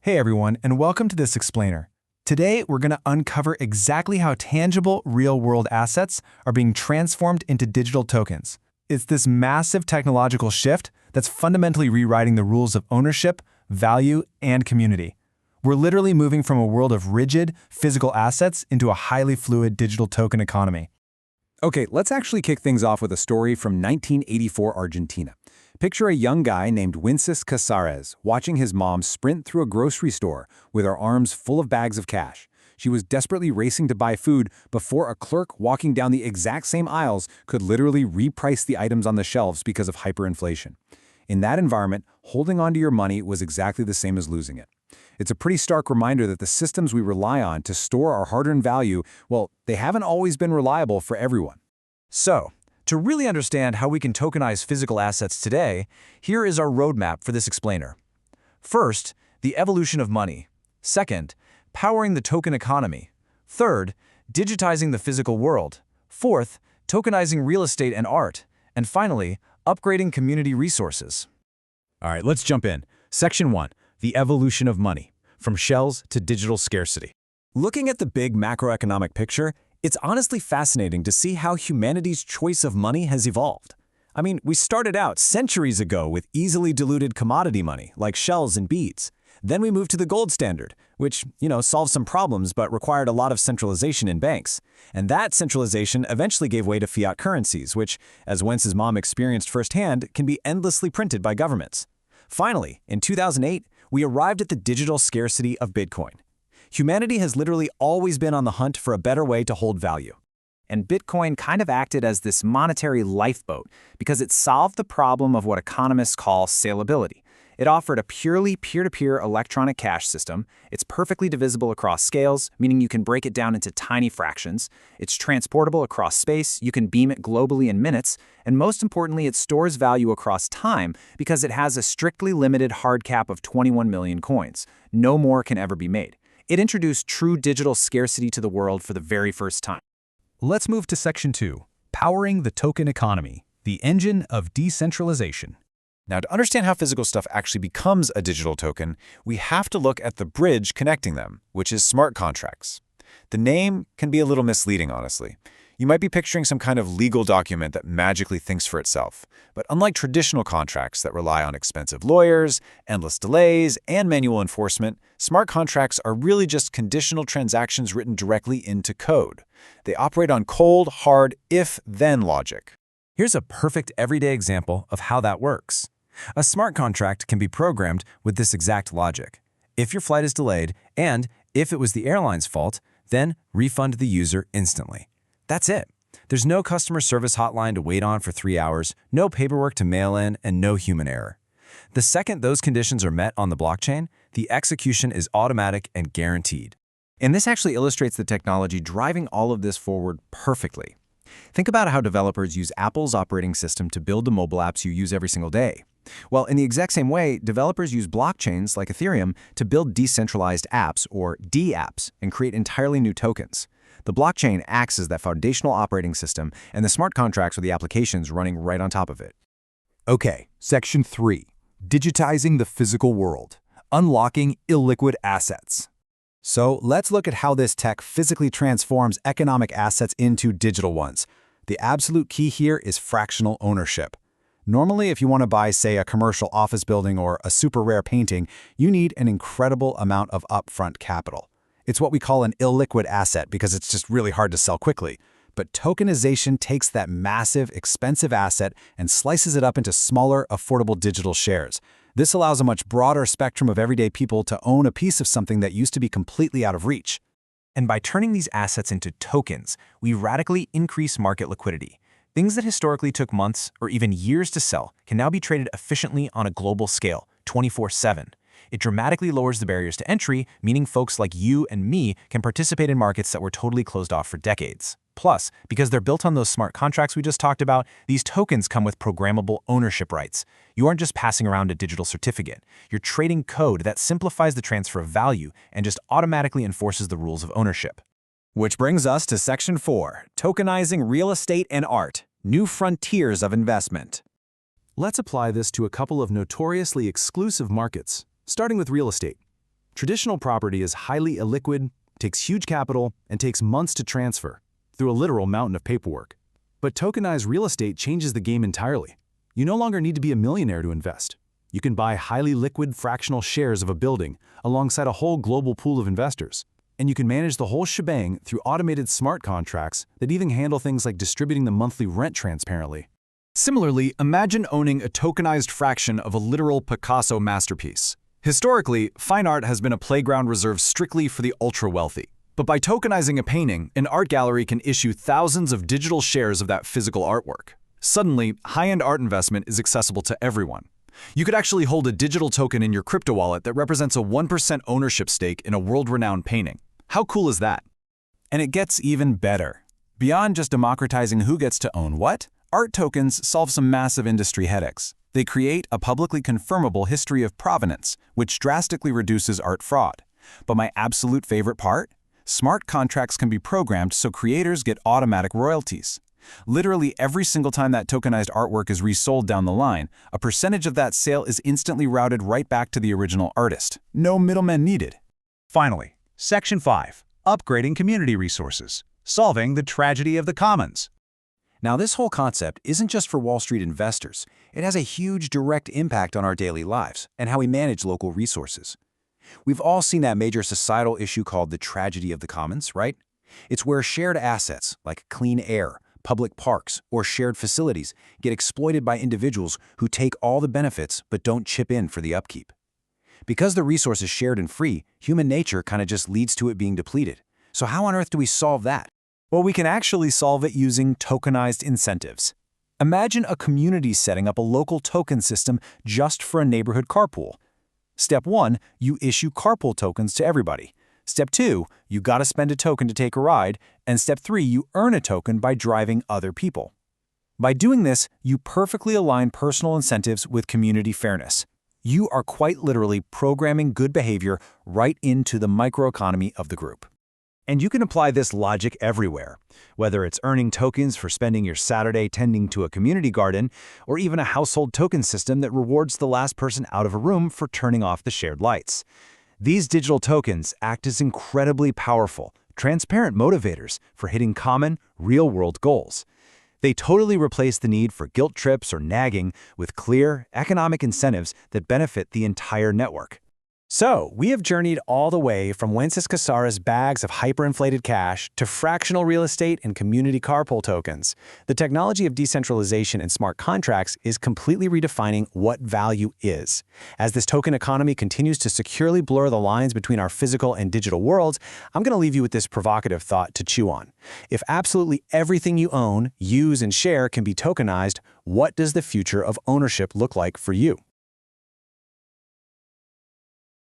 Hey everyone, and welcome to this explainer. Today, we're going to uncover exactly how tangible, real-world assets are being transformed into digital tokens. It's this massive technological shift that's fundamentally rewriting the rules of ownership, value, and community. We're literally moving from a world of rigid, physical assets into a highly fluid digital token economy. Okay, let's actually kick things off with a story from 1984 Argentina. Picture a young guy named Wences Casares watching his mom sprint through a grocery store with her arms full of bags of cash. She was desperately racing to buy food before a clerk walking down the exact same aisles could literally reprice the items on the shelves because of hyperinflation. In that environment, holding onto your money was exactly the same as losing it. It's a pretty stark reminder that the systems we rely on to store our hard-earned value, well, they haven't always been reliable for everyone. So, to really understand how we can tokenize physical assets today, here is our roadmap for this explainer. First, the evolution of money. Second, powering the token economy. Third, digitizing the physical world. Fourth, tokenizing real estate and art. And finally, upgrading community resources. All right, let's jump in. Section 1, the evolution of money, from shells to digital scarcity. Looking at the big macroeconomic picture, it's honestly fascinating to see how humanity's choice of money has evolved. I mean, we started out centuries ago with easily diluted commodity money, like shells and beads. Then we moved to the gold standard, which, solved some problems but required a lot of centralization in banks. And that centralization eventually gave way to fiat currencies, which, as Wences' mom experienced firsthand, can be endlessly printed by governments. Finally, in 2008, we arrived at the digital scarcity of Bitcoin. Humanity has literally always been on the hunt for a better way to hold value. And Bitcoin kind of acted as this monetary lifeboat because it solved the problem of what economists call salability. It offered a purely peer-to-peer electronic cash system. It's perfectly divisible across scales, meaning you can break it down into tiny fractions. It's transportable across space. You can beam it globally in minutes. And most importantly, it stores value across time because it has a strictly limited hard cap of 21 million coins. No more can ever be made. It introduced true digital scarcity to the world for the very first time. Let's move to Section 2, powering the token economy, the engine of decentralization. Now, to understand how physical stuff actually becomes a digital token, we have to look at the bridge connecting them, which is smart contracts. The name can be a little misleading, honestly. You might be picturing some kind of legal document that magically thinks for itself. But unlike traditional contracts that rely on expensive lawyers, endless delays, and manual enforcement, smart contracts are really just conditional transactions written directly into code. They operate on cold, hard, if-then logic. Here's a perfect everyday example of how that works. A smart contract can be programmed with this exact logic. If your flight is delayed, and if it was the airline's fault, then refund the user instantly. That's it. There's no customer service hotline to wait on for 3 hours, no paperwork to mail in, and no human error. The second those conditions are met on the blockchain, the execution is automatic and guaranteed. And this actually illustrates the technology driving all of this forward perfectly. Think about how developers use Apple's operating system to build the mobile apps you use every single day. Well, in the exact same way, developers use blockchains like Ethereum to build decentralized apps, or dApps, and create entirely new tokens. The blockchain acts as that foundational operating system, and the smart contracts are the applications running right on top of it. Okay, Section 3, digitizing the physical world, unlocking illiquid assets. So let's look at how this tech physically transforms economic assets into digital ones. The absolute key here is fractional ownership. Normally, if you want to buy, say, a commercial office building or a super rare painting, you need an incredible amount of upfront capital. It's what we call an illiquid asset because it's just really hard to sell quickly. But tokenization takes that massive, expensive asset and slices it up into smaller, affordable digital shares. This allows a much broader spectrum of everyday people to own a piece of something that used to be completely out of reach. And by turning these assets into tokens, we radically increase market liquidity. Things that historically took months or even years to sell can now be traded efficiently on a global scale, 24/7. It dramatically lowers the barriers to entry, meaning folks like you and me can participate in markets that were totally closed off for decades. Plus, because they're built on those smart contracts we just talked about, these tokens come with programmable ownership rights. You aren't just passing around a digital certificate. You're trading code that simplifies the transfer of value and just automatically enforces the rules of ownership. Which brings us to Section 4, tokenizing real estate and art, new frontiers of investment. Let's apply this to a couple of notoriously exclusive markets, starting with real estate. Traditional property is highly illiquid, takes huge capital, and takes months to transfer, through a literal mountain of paperwork. But tokenized real estate changes the game entirely. You no longer need to be a millionaire to invest. You can buy highly liquid fractional shares of a building alongside a whole global pool of investors. And you can manage the whole shebang through automated smart contracts that even handle things like distributing the monthly rent transparently. Similarly, imagine owning a tokenized fraction of a literal Picasso masterpiece. Historically, fine art has been a playground reserved strictly for the ultra-wealthy. But by tokenizing a painting, an art gallery can issue thousands of digital shares of that physical artwork. Suddenly, high-end art investment is accessible to everyone. You could actually hold a digital token in your crypto wallet that represents a 1% ownership stake in a world-renowned painting. How cool is that? And it gets even better. Beyond just democratizing who gets to own what, art tokens solve some massive industry headaches. They create a publicly confirmable history of provenance, which drastically reduces art fraud. But my absolute favorite part? Smart contracts can be programmed so creators get automatic royalties. Literally every single time that tokenized artwork is resold down the line, a percentage of that sale is instantly routed right back to the original artist. No middlemen needed. Finally, Section 5. Upgrading community resources. Solving the tragedy of the commons. Now, this whole concept isn't just for Wall Street investors. It has a huge direct impact on our daily lives and how we manage local resources. We've all seen that major societal issue called the tragedy of the commons, right? It's where shared assets, like clean air, public parks, or shared facilities, get exploited by individuals who take all the benefits but don't chip in for the upkeep. Because the resource is shared and free, human nature kind of just leads to it being depleted. So how on earth do we solve that? Well, we can actually solve it using tokenized incentives. Imagine a community setting up a local token system just for a neighborhood carpool. Step 1, you issue carpool tokens to everybody. Step 2, you gotta spend a token to take a ride. And Step 3, you earn a token by driving other people. By doing this, you perfectly align personal incentives with community fairness. You are quite literally programming good behavior right into the microeconomy of the group. And you can apply this logic everywhere, whether it's earning tokens for spending your Saturday tending to a community garden, or even a household token system that rewards the last person out of a room for turning off the shared lights. These digital tokens act as incredibly powerful, transparent motivators for hitting common, real-world goals. They totally replace the need for guilt trips or nagging with clear, economic incentives that benefit the entire network. So, we have journeyed all the way from Wences Casares' bags of hyperinflated cash to fractional real estate and community carpool tokens. The technology of decentralization and smart contracts is completely redefining what value is. As this token economy continues to securely blur the lines between our physical and digital worlds, I'm going to leave you with this provocative thought to chew on. If absolutely everything you own, use, and share can be tokenized, what does the future of ownership look like for you?